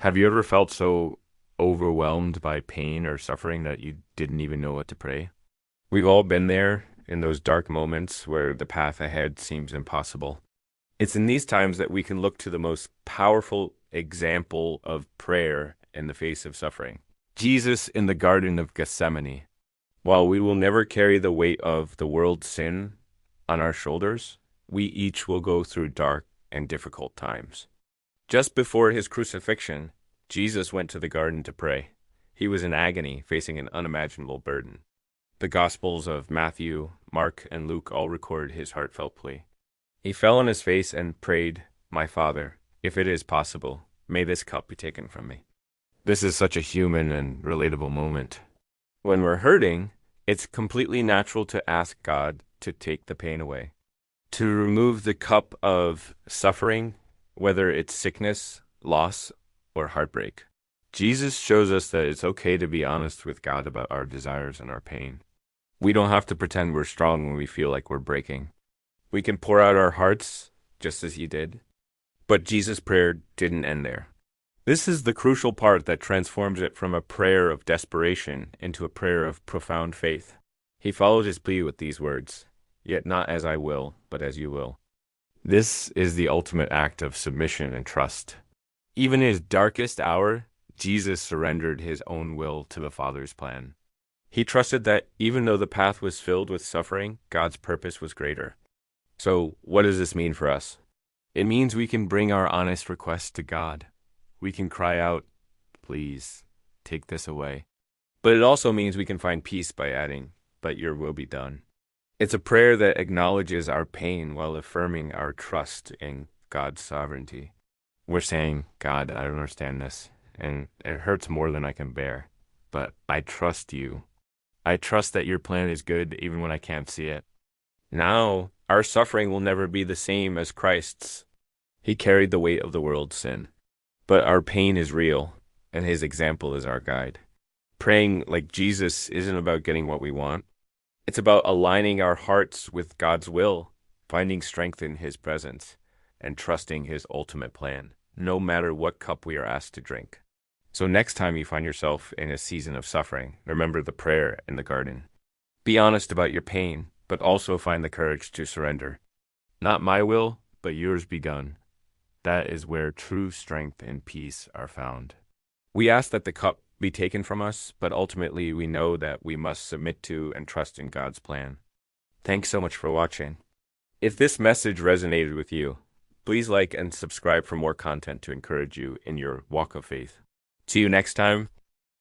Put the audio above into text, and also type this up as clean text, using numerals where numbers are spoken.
Have you ever felt so overwhelmed by pain or suffering that you didn't even know what to pray? We've all been there in those dark moments where the path ahead seems impossible. It's in these times that we can look to the most powerful example of prayer in the face of suffering. Jesus in the Garden of Gethsemane. While we will never carry the weight of the world's sin on our shoulders, we each will go through dark and difficult times. Just before his crucifixion, Jesus went to the garden to pray. He was in agony, facing an unimaginable burden. The Gospels of Matthew, Mark, and Luke all record his heartfelt plea. He fell on his face and prayed, "My Father, if it is possible, may this cup be taken from me." This is such a human and relatable moment. When we're hurting, it's completely natural to ask God to take the pain away, to remove the cup of suffering, whether it's sickness, loss, or heartbreak. Jesus shows us that it's okay to be honest with God about our desires and our pain. We don't have to pretend we're strong when we feel like we're breaking. We can pour out our hearts just as he did. But Jesus' prayer didn't end there. This is the crucial part that transforms it from a prayer of desperation into a prayer of profound faith. He followed his plea with these words, "Yet not as I will, but as you will." This is the ultimate act of submission and trust. Even in his darkest hour, Jesus surrendered his own will to the Father's plan. He trusted that even though the path was filled with suffering, God's purpose was greater. So, what does this mean for us? It means we can bring our honest requests to God. We can cry out, "Please, take this away." But it also means we can find peace by adding, "But your will be done." It's a prayer that acknowledges our pain while affirming our trust in God's sovereignty. We're saying, "God, I don't understand this, and it hurts more than I can bear, but I trust you. I trust that your plan is good even when I can't see it." Now, our suffering will never be the same as Christ's. He carried the weight of the world's sin. But our pain is real, and his example is our guide. Praying like Jesus isn't about getting what we want. It's about aligning our hearts with God's will, finding strength in his presence, and trusting his ultimate plan, no matter what cup we are asked to drink. So next time you find yourself in a season of suffering, remember the prayer in the garden. Be honest about your pain, but also find the courage to surrender. Not my will, but yours be done. That is where true strength and peace are found. We ask that the cup be taken from us, but ultimately we know that we must submit to and trust in God's plan. Thanks so much for watching. If this message resonated with you, please like and subscribe for more content to encourage you in your walk of faith. See you next time.